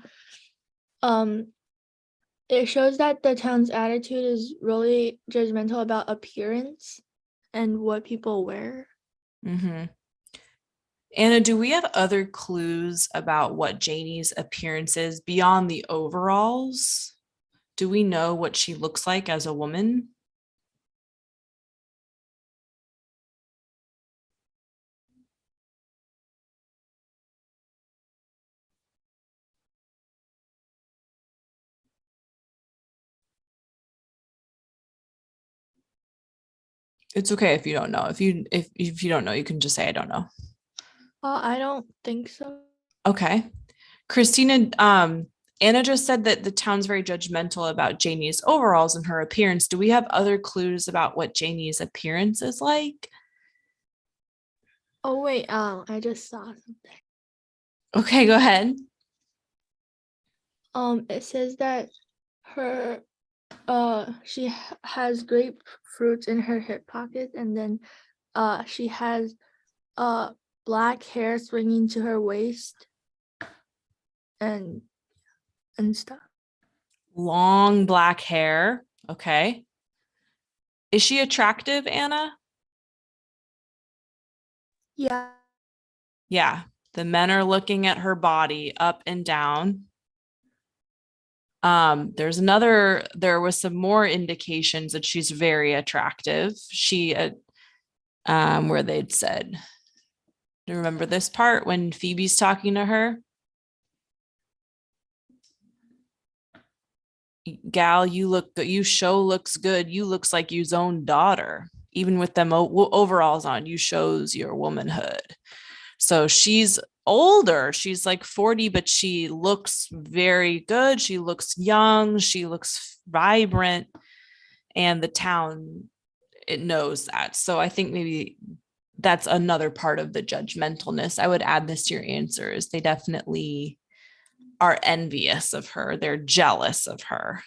It shows that the town's attitude is really judgmental about appearance and what people wear. Mm-hmm. Anna, do we have other clues about what Janie's appearance is beyond the overalls? Do we know what she looks like as a woman? It's okay if you don't know. If you don't know, you can just say I don't know. I don't think so. Okay. Christina, Anna just said that the town's very judgmental about Janie's overalls and her appearance. Do we have other clues about what Janie's appearance is like? Oh wait, I just saw something. Okay, go ahead. It says that her she has grapefruits in her hip pocket, and then she has black hair swinging to her waist and stuff. Long black hair. Okay. Is she attractive, Anna? Yeah. Yeah. The men are looking at her body up and down. There was some more indications that she's very attractive. She, where they'd said, do you remember this part when Phoebe's talking to her? Gal, you look good. You show looks good. You looks like you's own daughter. Even with them overalls on, you shows your womanhood. So she's older. She's like 40, but she looks very good. She looks young. She looks vibrant. And the town, it knows that. So I think maybe that's another part of the judgmentalness. I would add this to your answers. They definitely are envious of her. They're jealous of her.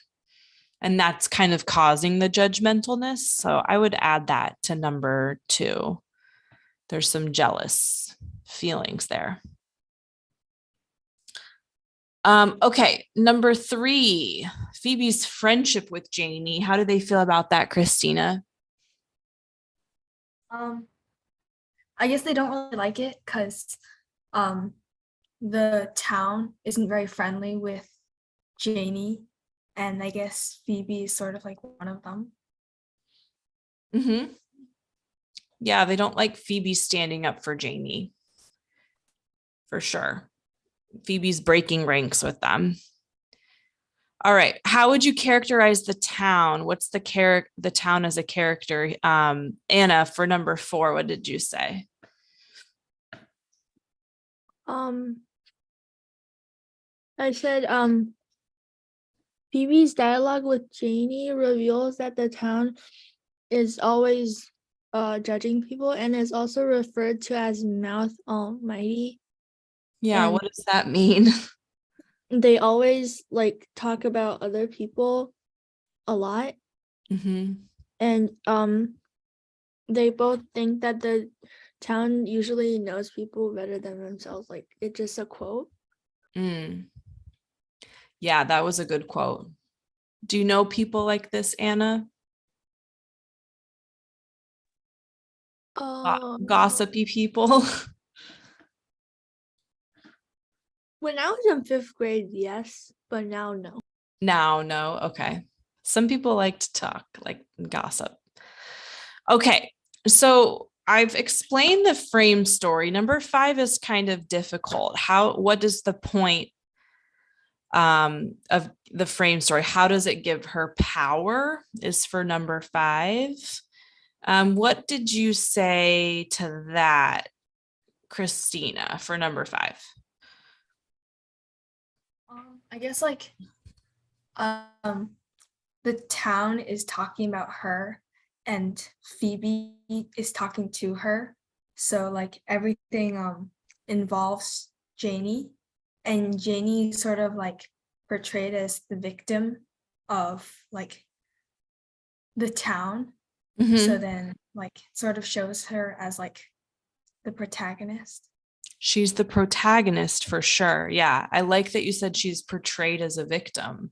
And that's kind of causing the judgmentalness. So I would add that to number 2. There's some jealous feelings there. Okay, number 3, Phoebe's friendship with Janie. How do they feel about that, Christina? I guess they don't really like it because the town isn't very friendly with Janie, and I guess Phoebe is sort of like one of them. Mm-hmm. Yeah, they don't like Phoebe standing up for Janie. For sure. Phoebe's breaking ranks with them. All right. How would you characterize the town? What's the town as a character? Anna, for number 4, what did you say? I said Phoebe's dialogue with Janie reveals that the town is always judging people and is also referred to as mouth almighty. Yeah, And what does that mean? they always like talk about other people a lot. Mm-hmm. And they both think that the town usually knows people better than themselves. Like it's just a quote. Yeah, that was a good quote. Do you know people like this, Anna? Gossipy people? When I was in 5th grade, yes, but now no. Now, no. Okay. Some people like to talk, like gossip. Okay. So I've explained the frame story. Number 5 is kind of difficult. What is the point of the frame story? How does it give her power is for number 5. What did you say to that, Christina, for number 5? I guess like the town is talking about her and Phoebe is talking to her. So like everything involves Janie, and Janie is sort of like portrayed as the victim of like the town. Mm-hmm. So then like sort of shows her as like the protagonist. She's the protagonist for sure. Yeah. I like that you said she's portrayed as a victim.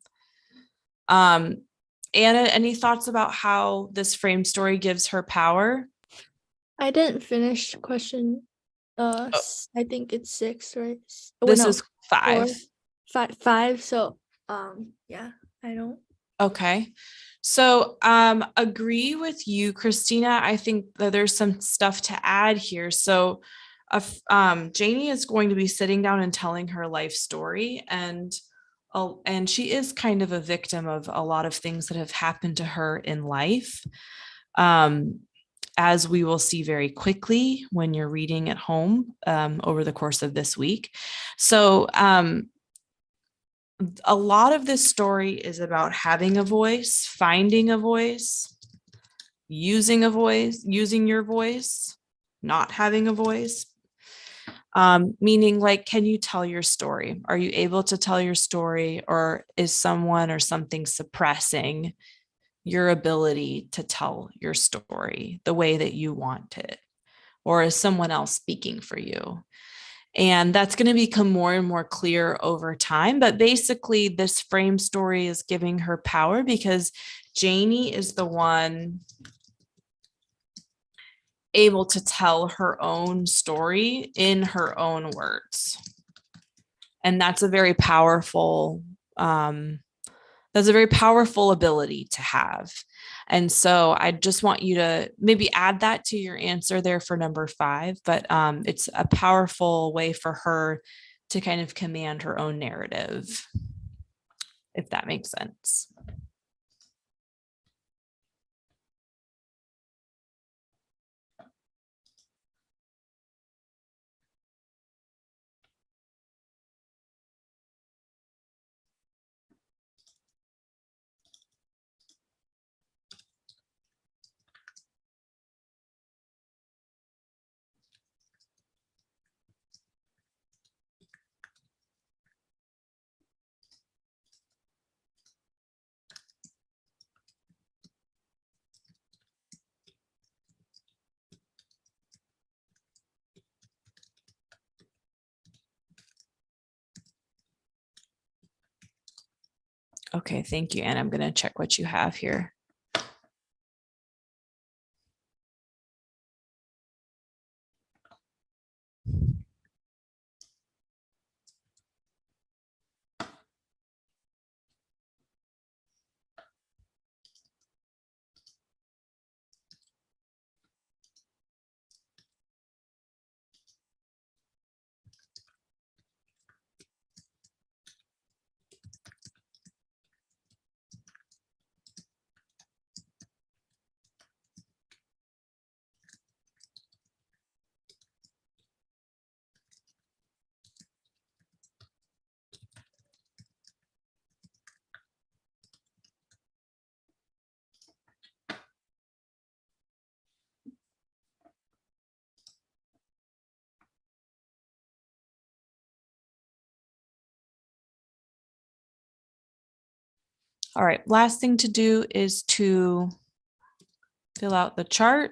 Anna, any thoughts about how this frame story gives her power? I didn't finish question. I think it's 6, right? This is 5. 5. So, yeah, I don't. Okay. So, agree with you, Christina. I think that there's some stuff to add here. So, Janie is going to be sitting down and telling her life story, and she is kind of a victim of a lot of things that have happened to her in life. As we will see very quickly when you're reading at home over the course of this week. So, a lot of this story is about having a voice, finding a voice, using your voice, not having a voice. Meaning, like, can you tell your story? Are you able to tell your story, or is someone or something suppressing your ability to tell your story the way that you want it? Or is someone else speaking for you? And that's going to become more and more clear over time. But basically, this frame story is giving her power because Janie is the one able to tell her own story in her own words. And that's a very powerful ability to have. And so I just want you to maybe add that to your answer there for number 5, but it's a powerful way for her to kind of command her own narrative, if that makes sense. Okay, thank you. And I'm going to check what you have here. All right, last thing to do is to fill out the chart.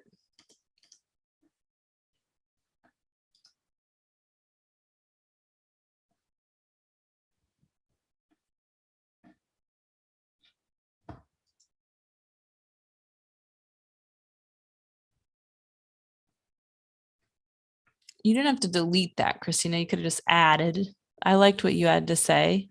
You didn't have to delete that, Christina. You could have just added. I liked what you had to say.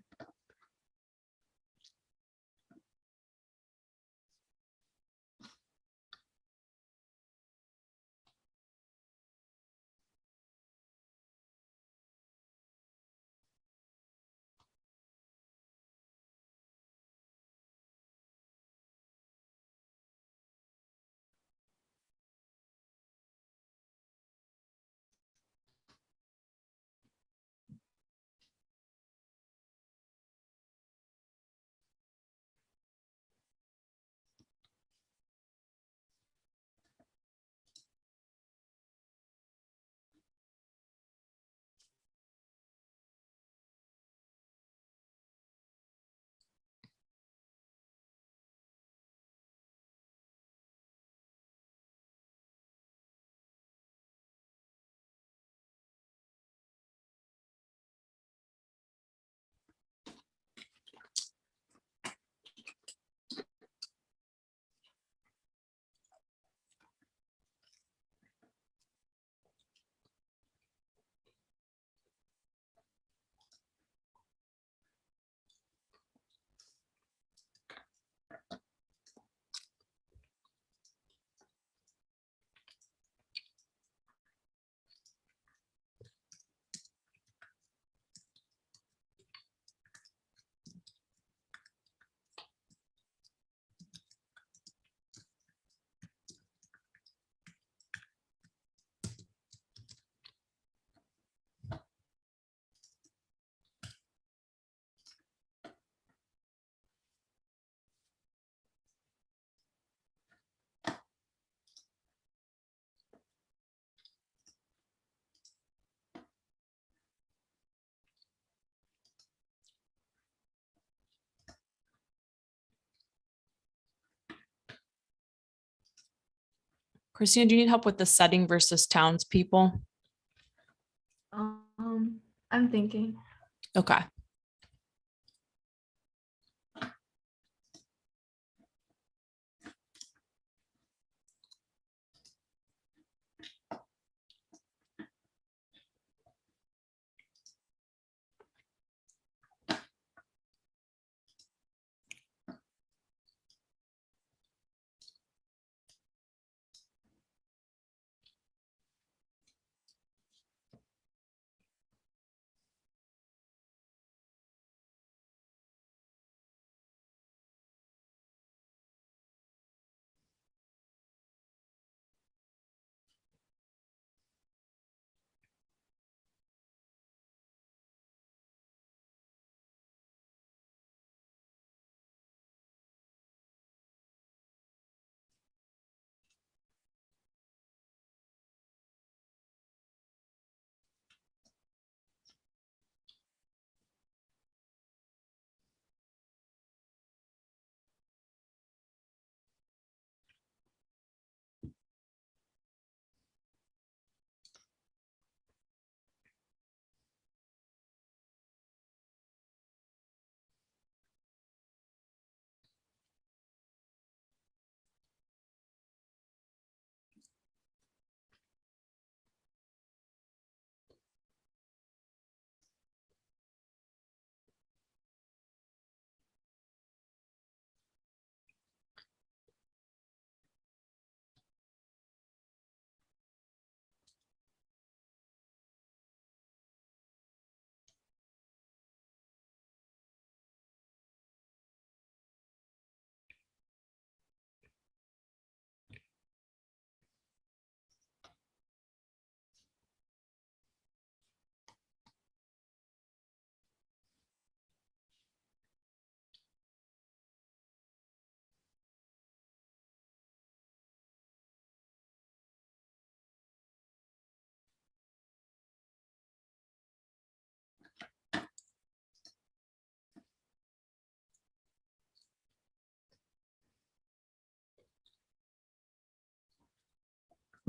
Christina, do you need help with the setting versus townspeople? I'm thinking. Okay.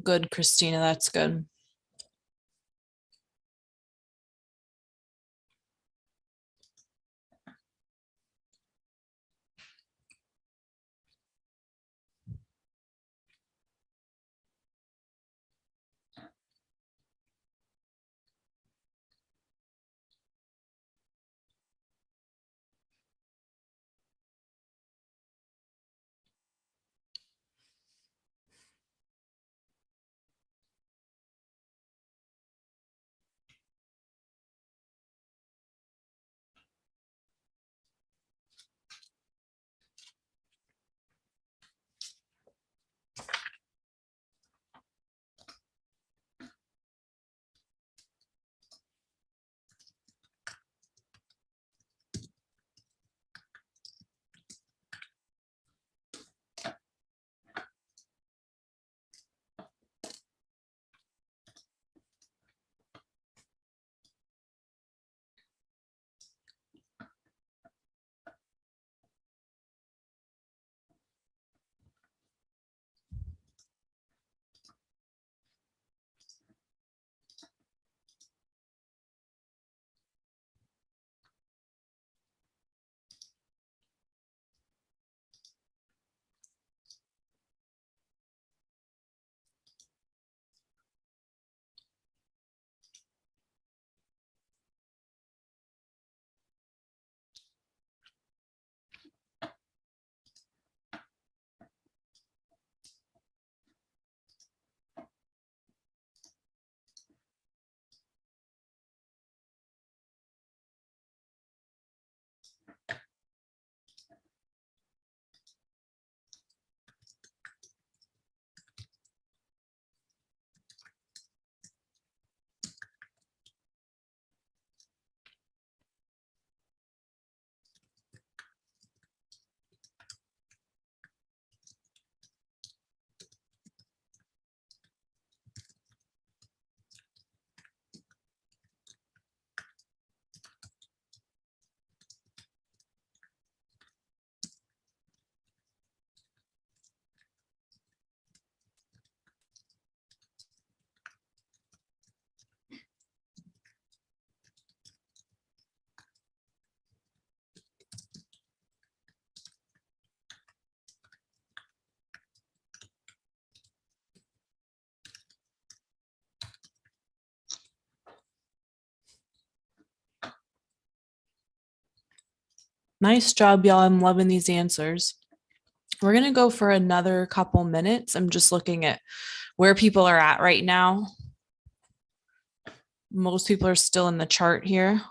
Good, Christina, that's good. Nice job, y'all. I'm loving these answers. We're going to go for another couple minutes. I'm just looking at where people are at right now. Most people are still in the chart here.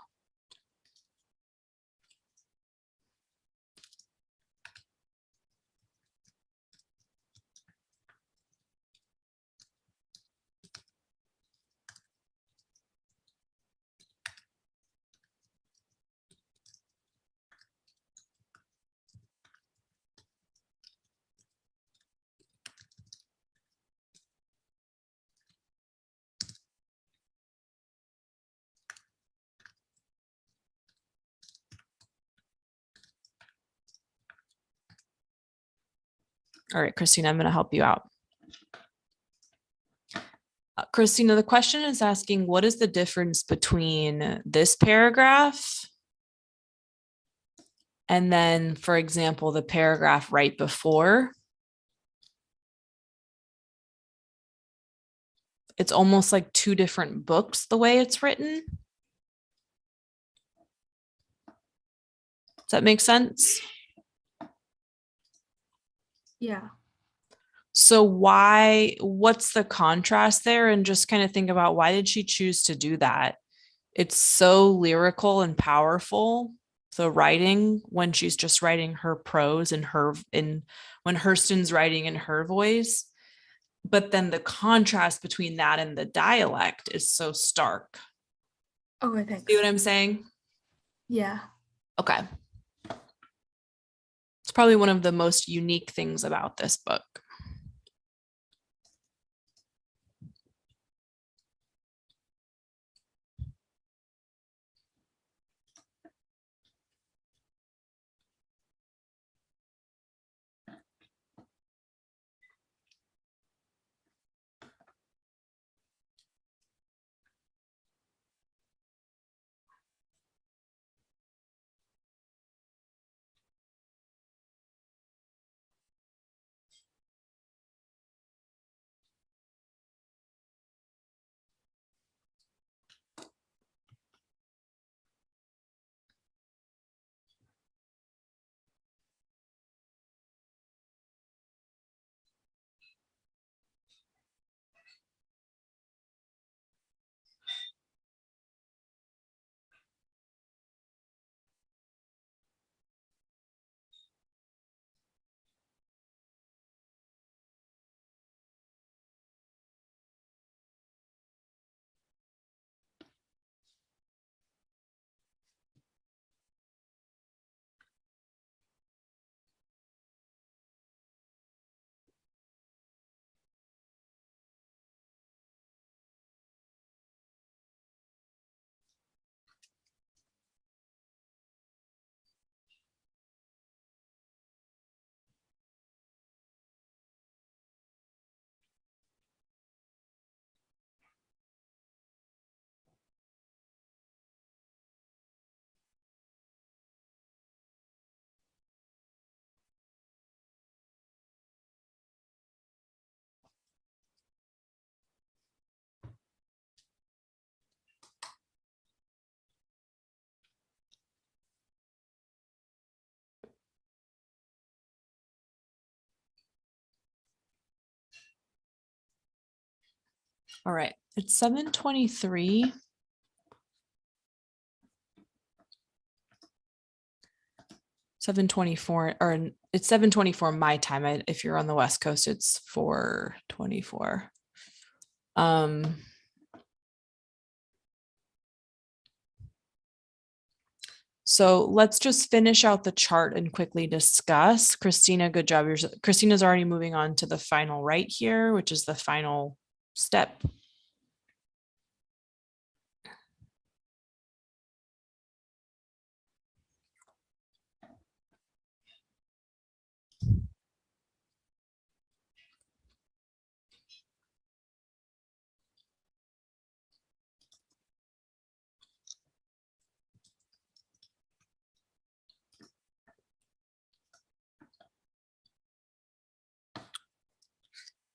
All right, Christina, I'm going to help you out. Christina, the question is asking, what is the difference between this paragraph and then, for example, the paragraph right before? It's almost like two different books, the way it's written. Does that make sense? Yeah. So what's the contrast there? And just kind of think about, why did she choose to do that? It's so lyrical and powerful, the writing, when she's just writing her prose and when Hurston's writing in her voice. But then the contrast between that and the dialect is so stark. Okay, thanks. See what I'm saying? Yeah. Okay. It's probably one of the most unique things about this book. All right, it's 7:23. Or it's 7:24 my time. If you're on the West Coast, it's 4:24. So let's just finish out the chart and quickly discuss. Christina, good job. Christina's already moving on to the final right here, which is the final step.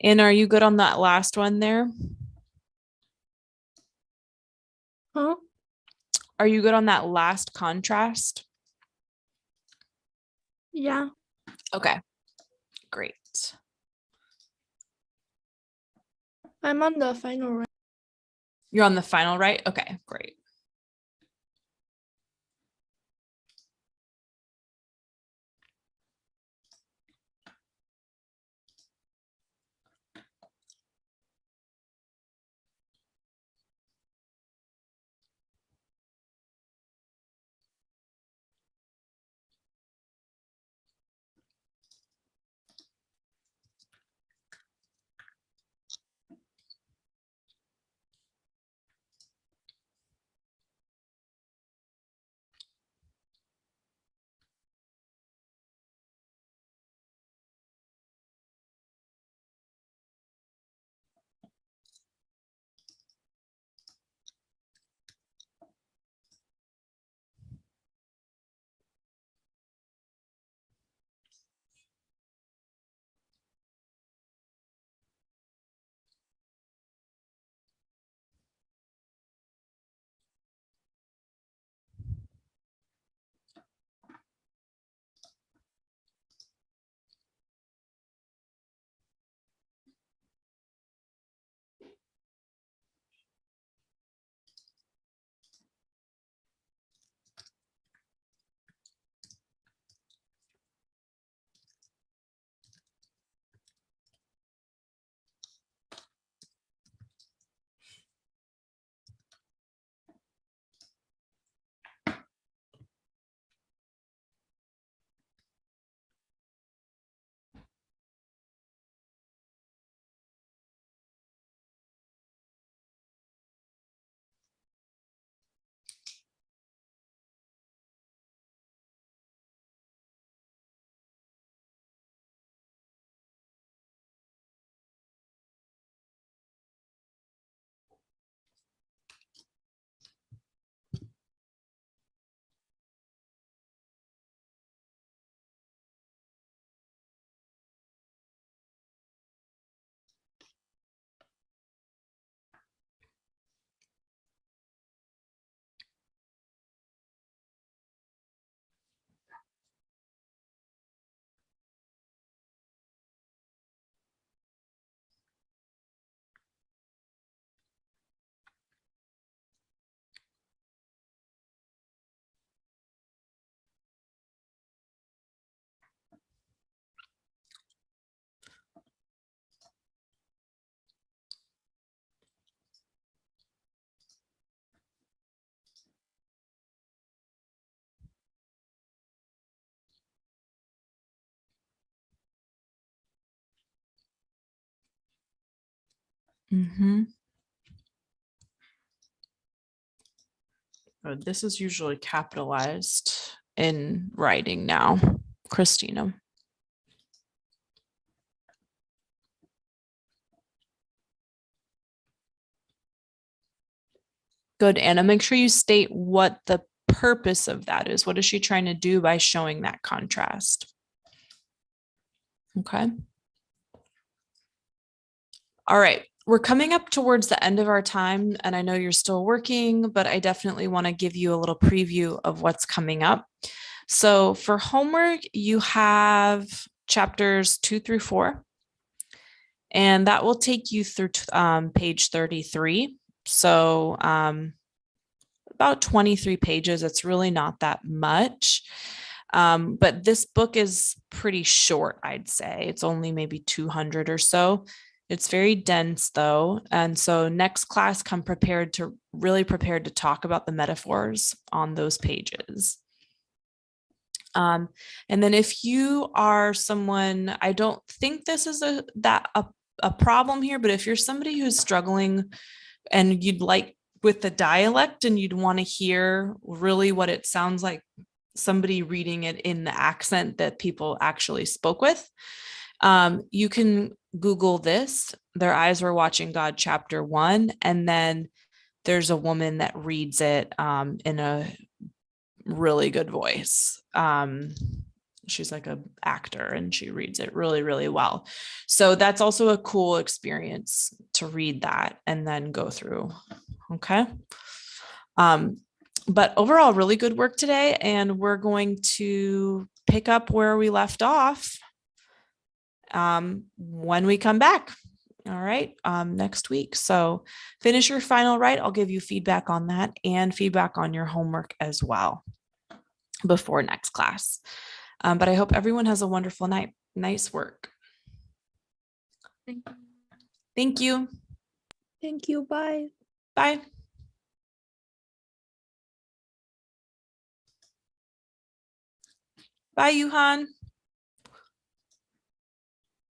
And are you good on that last one there? Huh? Are you good on that last contrast? Yeah. Okay, great. I'm on the final right. You're on the final right? Okay, great. This is usually capitalized in writing now, Christina. Good, Anna. Make sure you state what the purpose of that is. What is she trying to do by showing that contrast? Okay. All right. We're coming up towards the end of our time, and I know you're still working, but I definitely want to give you a little preview of what's coming up. So for homework, you have chapters 2 through 4. And that will take you through page 33. So about 23 pages. It's really not that much. But this book is pretty short, I'd say. It's only maybe 200 or so. It's very dense though. And so next class, come really prepared to talk about the metaphors on those pages. And then if you are someone, I don't think this is a problem here, but if you're somebody who's struggling and you'd like with the dialect and you'd want to hear really what it sounds like somebody reading it in the accent that people actually spoke with, you can Google this, Their Eyes Were Watching God, chapter 1, and then there's a woman that reads it in a really good voice. She's like an actor and she reads it really, really well. So that's also a cool experience to read that and then go through. Okay. But overall, really good work today. And we're going to pick up where we left off when we come back. All right, next week. So finish your final write. I'll give you feedback on that and feedback on your homework as well before next class. But I hope everyone has a wonderful night. Nice work. Thank you. Thank you. Thank you. Bye. Bye. Bye, Yuhan.